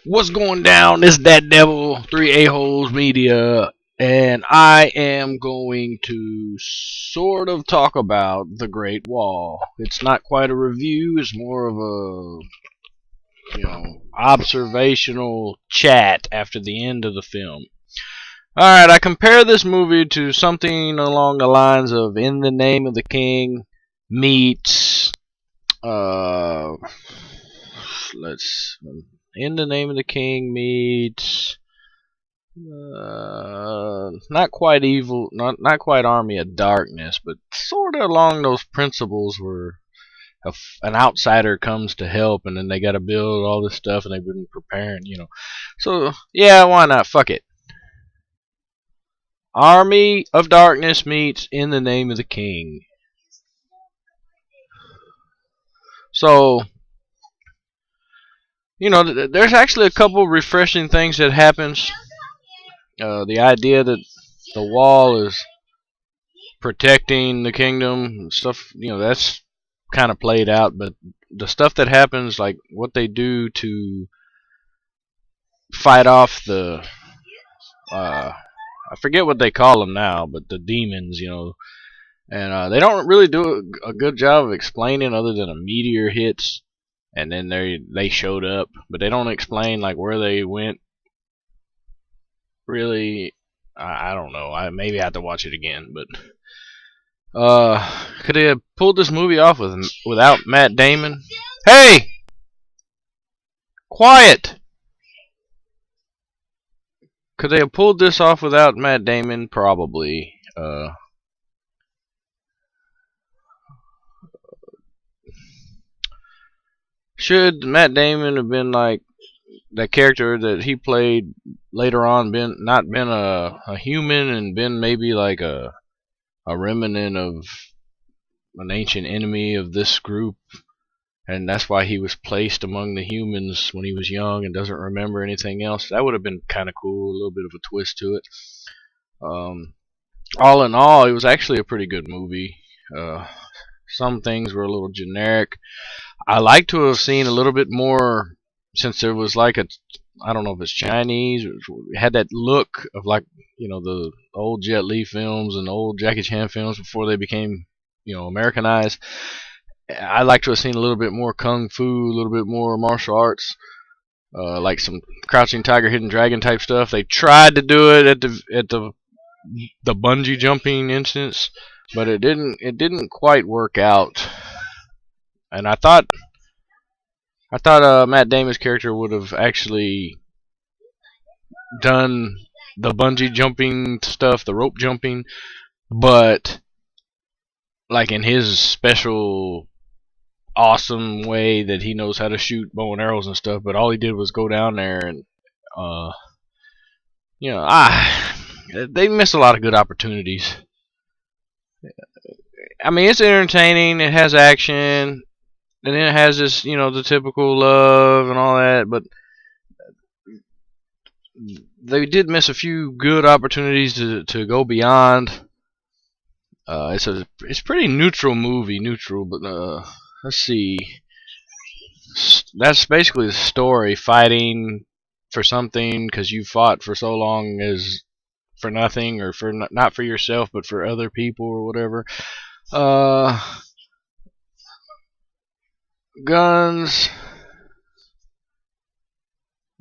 What's going down? It's that devil, three a-holes media, and I am going to sort of talk about the Great Wall. It's not quite a review; it's more of a observational chat after the end of the film. All right, I compare this movie to something along the lines of "In the Name of the King" meets let's In the Name of the King meets not quite evil, not quite Army of Darkness, but sort of along those principles where an outsider comes to help, and then they got to build all this stuff, and they've been preparing. So yeah, why not? Fuck it. Army of Darkness meets In the Name of the King. So there's actually a couple refreshing things that happens. The idea that the wall is protecting the kingdom and stuff, that's kind of played out, but the stuff that happens, like what they do to fight off the I forget what they call them now, but the demons, and they don't really do a good job of explaining, other than a meteor hits and then they showed up, but they don't explain like where they went. Really, I don't know. I maybe have to watch it again, but could they have pulled this movie off without Matt Damon? Hey, quiet! Could they have pulled this off without Matt Damon? Probably. Should Matt Damon have been like that character that he played later on, not been a human, and been maybe like a remnant of an ancient enemy of this group, and that's why he was placed among the humans when he was young and doesn't remember anything else? That would have been kind of cool, a little bit of a twist to it. All in all, it was actually a pretty good movie. Some things were a little generic. I like to have seen a little bit more, since there was like I don't know if it's Chinese, it had that look of like, the old Jet Li films and the old Jackie Chan films before they became, Americanized. I like to have seen a little bit more kung fu, a little bit more martial arts, like some Crouching Tiger, Hidden Dragon type stuff. They tried to do it at the bungee jumping instance, but it didn't quite work out. And I thought Matt Damon's character would have actually done the bungee jumping stuff, the rope jumping, but like in his special awesome way that he knows how to shoot bow and arrows and stuff. But all he did was go down there and they miss a lot of good opportunities. I mean, it's entertaining, it has action, and then it has this, the typical love and all that, but they did miss a few good opportunities to go beyond. It's a pretty neutral movie, but let's see. That's basically the story: fighting for something because you fought for so long as for nothing, or for not for yourself but for other people or whatever. Guns,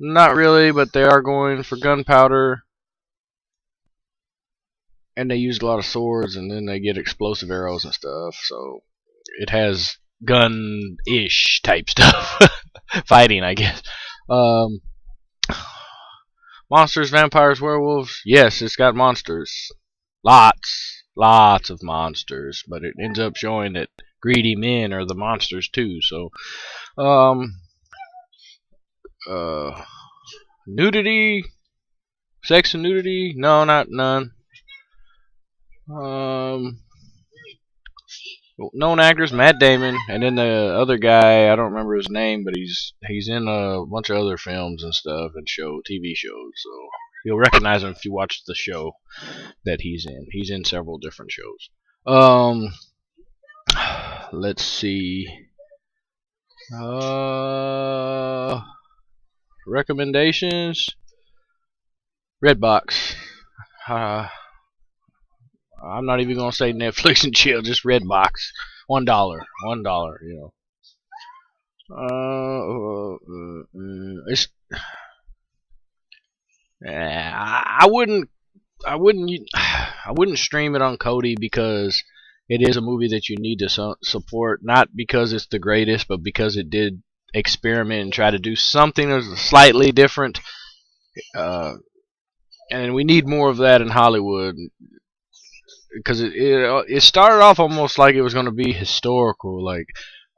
not really, but they are going for gunpowder, and they used a lot of swords, and then they get explosive arrows and stuff. So it has gun-ish type stuff, fighting, I guess. Monsters, vampires, werewolves. Yes, it's got monsters. Lots of monsters. But it ends up showing that greedy men are the monsters too. So, nudity, sex and nudity. No, not none. Known actors: Matt Damon, and then the other guy, I don't remember his name, but he's in a bunch of other films and stuff, and TV shows. So you'll recognize him if you watch the show that he's in. He's in several different shows. Let's see. recommendations. Redbox. Uh, I'm not even gonna say Netflix and chill. Just Redbox. $1. $1. It's. I wouldn't. I wouldn't. I wouldn't stream it on Cody because it is a movie that you need to support. Not because it's the greatest, but because it did experiment and try to do something that's slightly different. And we need more of that in Hollywood because it started off almost like it was going to be historical, like,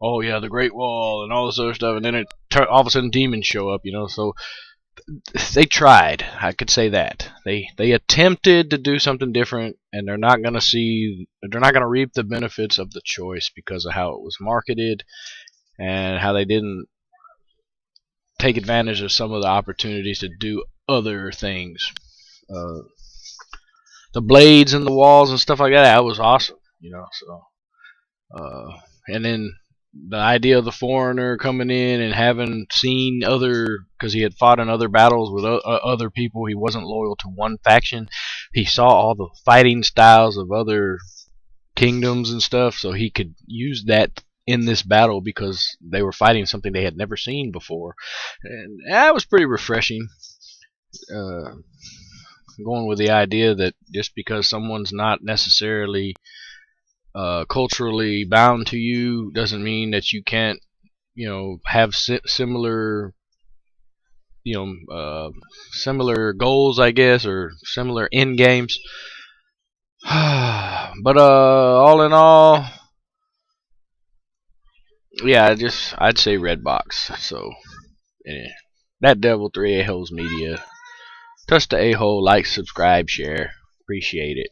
oh yeah, the Great Wall and all this other stuff, and then all of a sudden demons show up, so they tried. I could say that they attempted to do something different, and they're not going to reap the benefits of the choice because of how it was marketed and how they didn't take advantage of some of the opportunities to do other things. The blades and the walls and stuff like that was awesome, so and then the idea of the foreigner coming in and having seen because he had fought in other battles with other people, he wasn't loyal to one faction. He saw all the fighting styles of other kingdoms and stuff, so he could use that in this battle because they were fighting something they had never seen before, and that was pretty refreshing. Going with the idea that just because someone's not necessarily culturally bound to you doesn't mean that you can't, have similar, similar goals, I guess, or similar end games. But all in all, yeah, I'd say Redbox. So, that Devil 3 A-Holes Media. Touch the A-hole, like, subscribe, share. Appreciate it.